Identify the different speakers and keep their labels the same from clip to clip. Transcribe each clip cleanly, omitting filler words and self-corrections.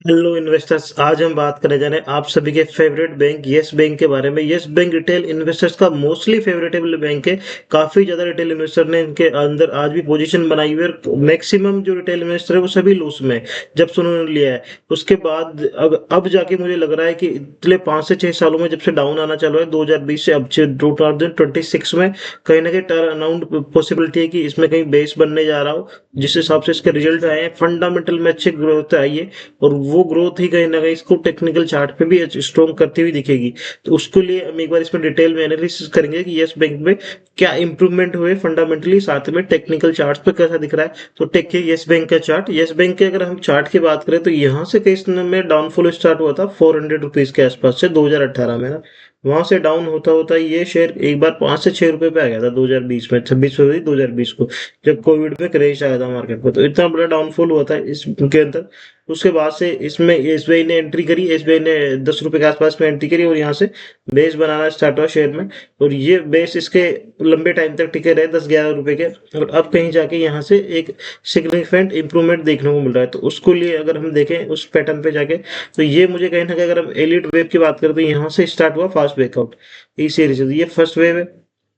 Speaker 1: Hello investors, आज हम बात करने जा रहे हैं आप सभी के फेवरेट बैंक यस बैंक के बारे में। यस बैंक रिटेल इन्वेस्टर्स का मोस्टली फेवरेटेबल बैंक है। काफी ज्यादा रिटेल इन्वेस्टर ने इनके अंदर आज भी पोजीशन बनाई हुई है और मैक्सिमम जो रिटेल इन्वेस्टर है वो सभी लॉस में है, जब से उन्होंने लिया है। उसके बाद अब जाके मुझे लग रहा है कि पिछले 5 से 6 सालों में जब से डाउन आना चालू है 2020 से अब 2026 में कहीं ना कहीं टर्न अराउंड पॉसिबिलिटी है कि इसमें कहीं बेस बनने जा रहा हो। जिस हिसाब से इसके रिजल्ट आए हैं, फंडामेंटल में अच्छी ग्रोथ आई है और वो ग्रोथ ही कहीं ना कहीं इसको टेक्निकल चार्ट पे भी स्ट्रॉन्ग करती हुई दिखेगी। तो उसके लिए हम एक बार इसमें डिटेल में एनालिसिस करेंगे कि यस बैंक में क्या इंप्रूवमेंट हुए फंडामेंटली, साथ में टेक्निकल चार्ट पे कैसा दिख रहा है। तो टेक के यस बैंक का चार्ट, यस बैंक के अगर हम चार्ट की बात करें तो यहाँ से कई समय में डाउनफॉल स्टार्ट हुआ था 400 रुपीज के आसपास से 2018 में ना। वहां से डाउन होता होता ये शेयर एक बार 5 से 6 रुपए पे आ गया था 2020 में, 26 फरवरी 2020 को, जब कोविड में क्रेश आया था मार्केट पर। तो इतना बड़ा डाउनफॉल हुआ था इसके अंदर। उसके बाद से इसमें एसबीआई ने एंट्री करी, एसबीआई ने 10 रुपए के आसपास में एंट्री करी और यहाँ से बेस बनाना स्टार्ट हुआ शेयर में। और ये बेस इसके लंबे टाइम तक टिके रहे 10-11 रुपए के, और अब कहीं जाके यहाँ से एक सिग्निफिकेंट इंप्रूवमेंट देखने को मिल रहा है। तो उसको लिए अगर हम देखें उस पैटर्न पे जाके, तो ये मुझे कहीं ना कहीं, अगर हम एलिट वेव की बात करें तो यहाँ से स्टार्ट हुआ फास्ट ब्रेकआउट इस सीरीज से। ये फर्स्ट वेव है,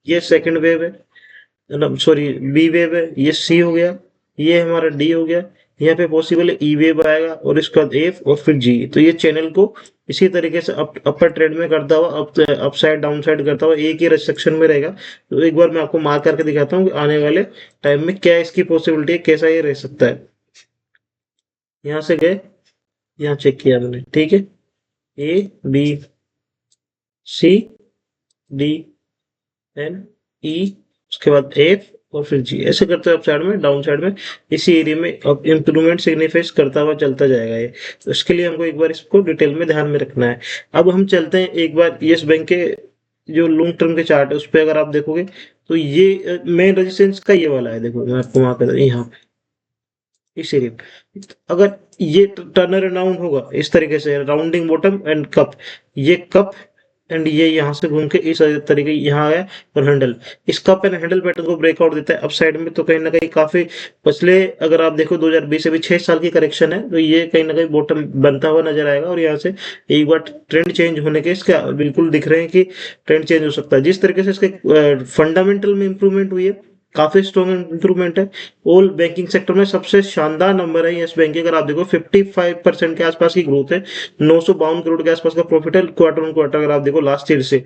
Speaker 1: ये सेकंड वेव है, सॉरी बी वेव है, ये सी हो गया, ये हमारा डी हो गया। यहाँ पे पॉसिबल है ई वेव आएगा और इसके बाद एफ और फिर जी। तो ये चैनल को इसी तरीके से अपर ट्रेंड में करता हुआ अप साइड डाउन साइड करता हुआ एक ही सेक्शन में रहेगा। तो एक बार मैं आपको मार्क करके दिखाता हूँ कि आने वाले टाइम में क्या इसकी पॉसिबिलिटी है, कैसा ये रह सकता है। यहाँ से गए, यहाँ चेक किया मैंने, ठीक है, A B C D N E, उसके बाद एफ और फिर जी, ऐसे करते हुए अप साइड में डाउन साइड में इसी एरिया में अब इंप्रूवमेंट सिग्निफाइज करता हुआ चलता जाएगा ये। तो इसके लिए हमको एक बार इसको डिटेल में ध्यान में रखना है। अब हम चलते हैं एक बार यस बैंक के जो लॉन्ग टर्म के चार्ट है उस पर अगर आप देखोगे तो ये मेन रेजिस्टेंस का ये वाला है। देखो मैं आपको वहां कर यहाँ पे इस एरिया पे, अगर ये टर्नर अराउंड होगा इस तरीके से, राउंडिंग बॉटम एंड कप, ये कप एंड ये यहाँ से घूम के इस तरीके यहाँ आया और हैंडल, इस कप एंड हैंडल पैटर्न को ब्रेकआउट देता है अप साइड में। तो कहीं ना कहीं काफी पिछले, अगर आप देखो 2020 से भी 6 साल की करेक्शन है, तो ये कहीं ना कहीं बॉटम बनता हुआ नजर आएगा। और यहाँ से एक बार ट्रेंड चेंज होने के इसके बिल्कुल दिख रहे हैं कि ट्रेंड चेंज हो सकता है। जिस तरीके से इसके फंडामेंटल में इंप्रूवमेंट हुई है, काफी स्ट्रॉन्ग इंप्रूवमेंट है। ऑल बैंकिंग सेक्टर में सबसे शानदार नंबर है यस बैंक के। अगर आप देखो 55% के आसपास की ग्रोथ है, 952 करोड़ के आसपास का प्रॉफिट है क्वार्टर ऑन क्वार्टर अगर आप देखो लास्ट ईयर से।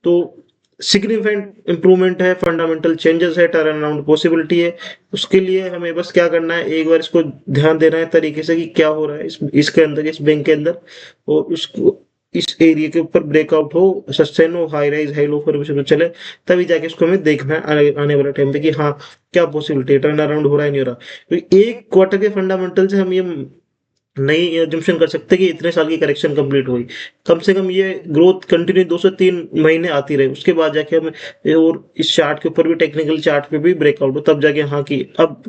Speaker 1: तो सिग्निफिकेंट इंप्रूवमेंट है, फंडामेंटल चेंजेस है, टर्न अराउंड पॉसिबिलिटी है। उसके लिए हमें बस क्या करना है, एक बार इसको ध्यान देना है तरीके से कि क्या हो रहा है इसके अंदर, इस बैंक के अंदर, और उसको इस एरिया के ऊपर ब्रेकआउट हो, सस्टेन हो, high rise high low formation चले, तभी जाके इसको हमें देखना है आने वाले टाइम पे कि हाँ क्या पॉसिबिलिटी है, टर्न अराउंड हो रहा है नहीं हो रहा। तो एक क्वार्टर के फंडामेंटल से हम ये नहीं एजम्पशन कर सकते कि इतने साल की करेक्शन कंप्लीट हुई। कम से कम ये ग्रोथ कंटिन्यू 2 से 3 महीने आती रहे, उसके बाद जाके हम, और इस चार्ट के ऊपर भी, टेक्निकल चार्ट पे भी ब्रेकआउट हो, तब जाके हाँ कि अब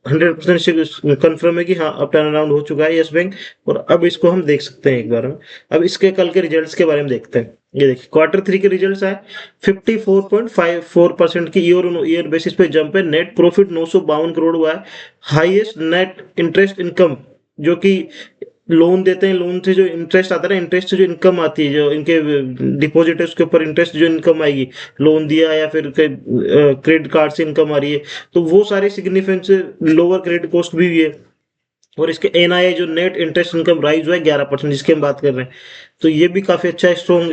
Speaker 1: 100% कंफर्म है कि हाँ अब टर्न अराउंड हो चुका है यस बैंक, और अब इसको हम देख सकते हैं एक बार हम। अब इसके कल के रिजल्ट्स के बारे में देखते हैं। ये देखिए Q3 के रिजल्ट्स आए, 54.54% की ईयर ऑन ईयर बेसिस पे जंप है। नेट प्रॉफिट 952 करोड़ हुआ है। हाईएस्ट नेट इंटरेस्ट इनकम, जो कि लोन देते हैं, लोन से जो इंटरेस्ट आता है ना, इंटरेस्ट से जो इनकम आती है, जो इनके डिपॉजिट है उसके ऊपर इंटरेस्ट जो इनकम आएगी, लोन दिया या फिर क्रेडिट कार्ड से इनकम आ रही है, तो वो सारे सिग्निफिकेंट से लोअर क्रेडिट कॉस्ट भी हुई है। और इसके एनआईआई जो नेट इंटरेस्ट इनकम राइज हुआ है 11%, जिसकी हम बात कर रहे हैं, तो ये भी काफी अच्छा है, स्ट्रॉन्ग,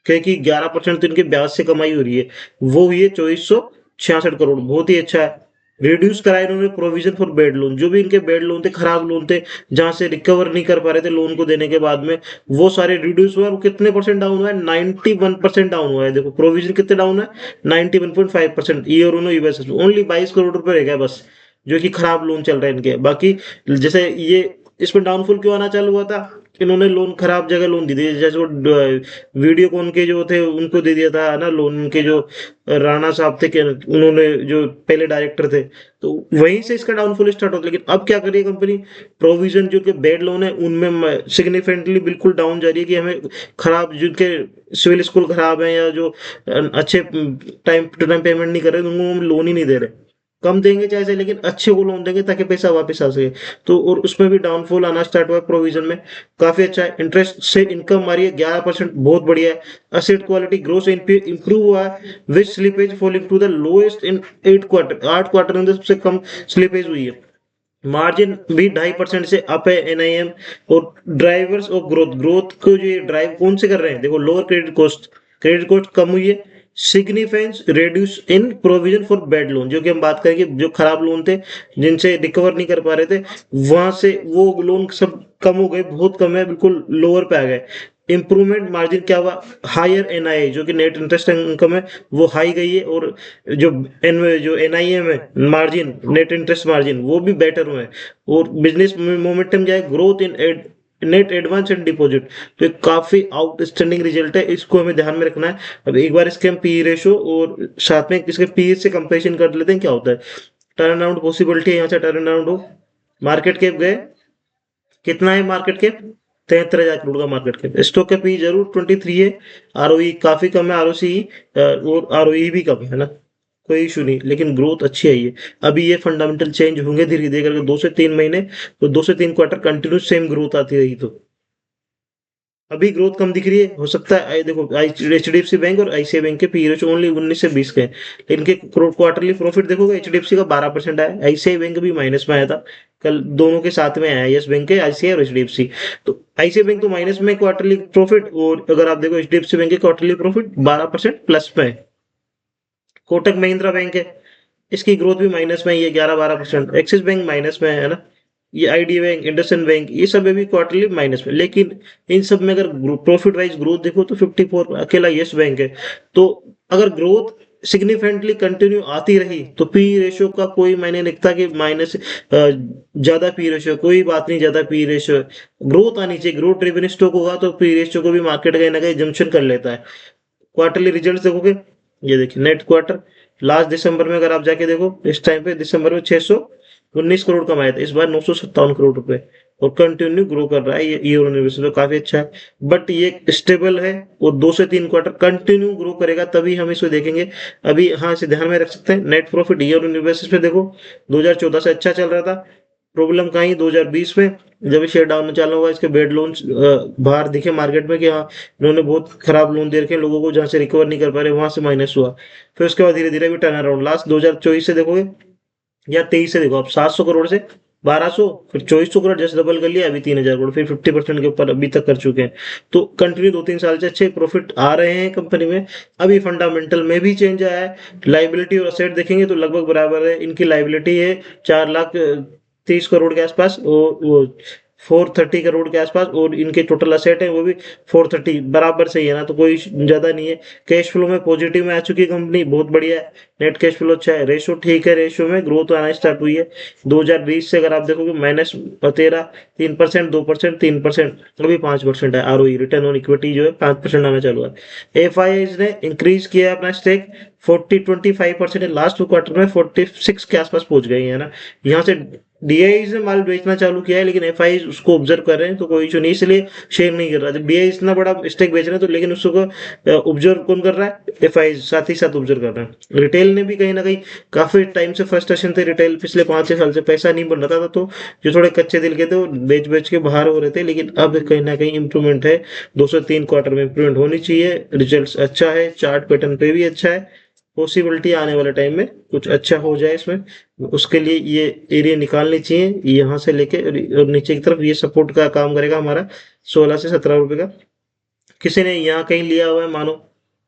Speaker 1: क्योंकि 11% तो इनके ब्याज से कमाई हो रही है, वो हुई है 2466 करोड़, बहुत ही अच्छा है। रिड्यूस कराया इन्होंने प्रोविजन फॉर बेड लोन, जो भी इनके बेड लोन थे, खराब लोन थे, जहां से रिकवर नहीं कर पा रहे थे लोन को देने के बाद में, वो सारे रिड्यूस हुआ। वो कितने परसेंट डाउन हुआ है? 91% डाउन हुआ है। देखो प्रोविजन कितने डाउन है, 91.5% year on year, only 22 crore रुपए रह गया बस, जो कि खराब लोन चल रहे हैं इनके। बाकी जैसे ये इसमें डाउनफॉल क्यों आना चालू हुआ था, इन्होंने लोन खराब जगह लोन दी थी, जैसे वो वीडियोकॉन के जो थे उनको दे दिया था ना लोन, उनके जो राणा साहब थे, उन्होंने जो पहले डायरेक्टर थे, तो वहीं से इसका डाउनफॉल स्टार्ट होता है। लेकिन अब क्या करिए कंपनी, प्रोविजन जो उनके बेड लोन है उनमें सिग्निफिकेंटली बिल्कुल डाउन जा रही है, कि हमें खराब, जिनके सिविल स्कोर खराब है या जो अच्छे टाइम टू टाइम पेमेंट नहीं कर रहे, उनको हम लोन ही नहीं दे रहे। कम देंगे चाहे से, लेकिन अच्छे को लोन देंगे ताकि पैसा वापस आ सके। तो और उसमें भी डाउनफॉल आना स्टार्ट हुआ है प्रोविजन में। काफी अच्छा है। इंटरेस्ट से इनकम हमारी है 11%, बहुत बढ़िया है। Asset quality gross NPA improve हुआ है, which slippage falling to the lowest in 8 quarter, 8 quarter में सबसे कम स्लिपेज हुई है। मार्जिन भी 2.5% से अप है एनआईएम। और ड्राइवर्स ऑफ ग्रोथ, ग्रोथ को जो ड्राइव कौन से कर रहे हैं, देखो lower credit cost, credit cost कम हुई है। Significance reduce in provision for bad loan, जो कि हम बात करेंगे जो खराब लोन थे जिनसे रिकवर नहीं कर पा रहे थे, वहां से वो लोन सब कम हो गए, बहुत कम है, बिल्कुल लोअर पे आ गए। इंप्रूवमेंट मार्जिन क्या हुआ, हायर एनआई जो कि नेट इंटरेस्ट इनकम है वो हाई गई है। और जो जो एनआईएम है मार्जिन, नेट इंटरेस्ट मार्जिन, वो भी बेटर हुए हैं। और बिजनेस मोमेंटम क्या है, growth in net advance and deposit, तो एक काफी आउटस्टैंडिंग रिजल्ट है, इसको हमें ध्यान में रखना है। अब एक बार इसके हम पी रेशो और साथ में इसके पी से कंपेरिजन कर लेते हैं क्या होता है। टर्न अराउंड पॉसिबिलिटी है, यहाँ से टर्न अराउंड हो। मार्केट कैप गए, कितना है मार्केट कैप, 73,000 करोड़ का मार्केट कैप। स्टॉक का पी जरूर 23 है। आरओई काफी कम है, आरओसी और आरओई भी कम है ना, कोई इशू नहीं, लेकिन ग्रोथ अच्छी आई है। अभी ये फंडामेंटल चेंज होंगे धीरे धीरे करके, 2 से 3 महीने, तो 2 से 3 क्वार्टर कंटिन्यू सेम ग्रोथ आती रही तो। अभी ग्रोथ कम दिख रही है, हो सकता है देखो एचडीएफसी बैंक और आईसीआई बैंक के पी रेशो ओनली 19 से 20 के हैं, लेकिन इनके क्वार्टरली प्रॉफिट देखोगे एचडीएफसी का 12% आया, आईसीआई बैंक भी माइनस में आया था। कल दोनों के साथ में आया, यस बैंक के आईसीआई और एचडीएफसी। तो आईसीआई बैंक तो माइनस में क्वार्टरली प्रॉफिट, और अगर आप देखो एचडीएफसी बैंक के क्वार्टरली प्रॉफिट 12% प्लस में है। कोटक महिंद्रा बैंक है, इसकी ग्रोथ भी माइनस में ही है, 11-12%। एक्सिस बैंक माइनस में है ना, ये आईडी बैंक, इंडसइंड बैंक, ये सब भी क्वार्टरली माइनस में। लेकिन इन सब में अगर प्रॉफिट वाइज ग्रोथ देखो तो 54 अकेला यस बैंक है। तो अगर ग्रोथ सिग्निफिकेंटली कंटिन्यू आती रही तो पी रेशियो का कोई मायने नहीं दिखता कि माइनस ज्यादा पी रेशियो, कोई बात नहीं, ज्यादा पी रेशियो। ग्रोथ आनी चाहिए, ग्रोथ ड्रिवन स्टॉक होगा तो पी रेशियो को भी मार्केट कहीं ना कहीं जंक्शन कर लेता है। क्वार्टरली रिजल्ट देखोगे, ये देखिए नेट क्वार्टर लास्ट दिसंबर में अगर आप जाके देखो, इस टाइम पे दिसंबर में 619 करोड़ कमाया था, इस बार 957 करोड़ रुपए। और कंटिन्यू ग्रो कर रहा है ये ईयर ऑन ईयर, तो काफी अच्छा है। बट ये स्टेबल है, और 2 से 3 क्वार्टर कंटिन्यू ग्रो करेगा तभी हम इसको देखेंगे। अभी हाँ, इसे ध्यान में रख सकते हैं। Net profit year on year basis पे देखो, 2014 से अच्छा चल रहा था। प्रॉब्लम कहाँ ही 2020 में, जब शेयर डाउन चालू हुआ, इसके बेड लोन्स बाहर दिखे मार्केट में कि हाँ इन्होंने बहुत खराब लोन दे रखे हैं लोगों को, जहां से रिकवर नहीं कर पा रहे, वहां से माइनस हुआ। फिर उसके बाद धीरे धीरे भी टर्न अराउंड, लास्ट 2024 से देखोगे या 23 से देखो, अब 700 करोड़ से 1200, फिर 2400 करोड़, जस्ट डबल कर लिया, अभी 3000 करोड़, फिर 50% के ऊपर अभी तक कर चुके हैं। तो कंटिन्यू 2-3 साल से अच्छे प्रॉफिट आ रहे हैं कंपनी में। अभी फंडामेंटल में भी चेंज आया है। लाइबिलिटी और असेट देखेंगे तो लगभग बराबर है। इनकी लाइबिलिटी है 4,30 करोड़ के आसपास, और वो 430 करोड़ के आसपास, और इनके टोटल असेट है वो भी 430, बराबर से ही है ना, तो कोई ज्यादा नहीं है। कैश फ्लो में पॉजिटिव में आ चुकी है कंपनी, बहुत बढ़िया है। नेट कैश फ्लो अच्छा है, रेशो ठीक है, रेशो में ग्रोथ आना स्टार्ट हुई है। 2020 से अगर आप देखोगे -13, 3%, 2%, 3%, अभी 5% है। आरओई रिटर्न ऑन इक्विटी जो है 5% आना चालू है। एफआईआईज ने इंक्रीज किया अपना स्टेक 25% है, लास्ट क्वार्टर में 46 के आसपास पहुंच गए हैं ना। यहाँ से डीआई ने माल बेचना चालू किया है, लेकिन एफआई उसको ऑब्जर्व कर रहे हैं, तो कोई इशू नहीं, इसलिए शेयर नहीं कर रहा। जब डीआई इतना बड़ा स्टेक बेच रहे हैं तो, लेकिन उसको ऑब्जर्व कौन कर रहा है, एफआई साथ ही साथ ऑब्जर्व कर रहे हैं। रिटेल ने भी कहीं ना कहीं काफी टाइम से फ्रस्ट्रेशन थे, रिटेल पिछले 5-6 साल से पैसा नहीं बन रहा था, तो जो थोड़े कच्चे दिल के थे वो बेच बेच के बाहर हो रहे थे, लेकिन अब कहीं ना कहीं इंप्रूवमेंट है। 2 से 3 क्वार्टर में इंप्रूवमेंट होनी चाहिए, रिजल्ट अच्छा है, चार्ट पैटर्न पे भी अच्छा है। पॉसिबिलिटी आने वाले टाइम में कुछ अच्छा हो जाए इसमें, उसके लिए ये एरिया निकालनी चाहिए, यहाँ से लेके और नीचे की तरफ। ये सपोर्ट का काम करेगा हमारा 16 से 17 रुपए का। किसी ने यहाँ कहीं लिया हुआ है मानो,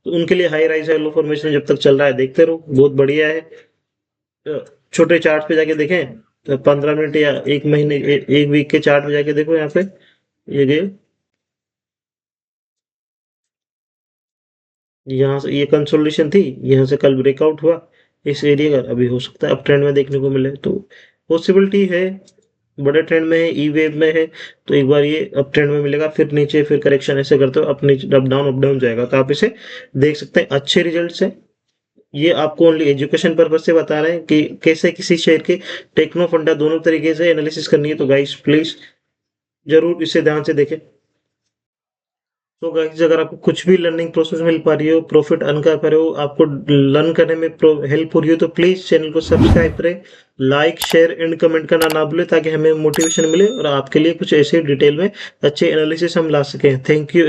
Speaker 1: तो उनके लिए हाई राइज है, लो फॉर्मेशन जब तक चल रहा है देखते रहो, बहुत बढ़िया है। छोटे चार्ट पे जाके देखें तो 15 मिनट या 1 महीने, 1 वीक के चार्ट पे जाके देखो, यहाँ पे ये गए, यहाँ से ये कंसोलिडेशन थी, यहाँ से कल ब्रेकआउट हुआ इस एरिया का, अभी हो सकता है अप ट्रेंड में देखने को मिले, तो पॉसिबिलिटी है। बड़े ट्रेंड में है, ई वेव में है, तो एक बार ये अप ट्रेंड में मिलेगा, फिर नीचे, फिर करेक्शन ऐसे करते हो अप नीचे, अप डाउन जाएगा, तो आप इसे देख सकते हैं। अच्छे रिजल्ट्स है। ये आपको ओनली एजुकेशन पर्पज से बता रहे हैं कि कैसे किसी शेयर के टेक्नो फंडा दोनों तरीके से एनालिसिस करनी है, तो गाइस प्लीज जरूर इसे ध्यान से देखें। तो गाइस अगर आपको कुछ भी लर्निंग प्रोसेस मिल पा रही हो, प्रॉफिट अर्न कर पा रहे हो, आपको लर्न करने में हेल्प हो रही हो, तो प्लीज चैनल को सब्सक्राइब करें, लाइक शेयर एंड कमेंट करना ना भूलें, ताकि हमें मोटिवेशन मिले और आपके लिए कुछ ऐसे डिटेल में अच्छे एनालिसिस हम ला सकें। Thank you.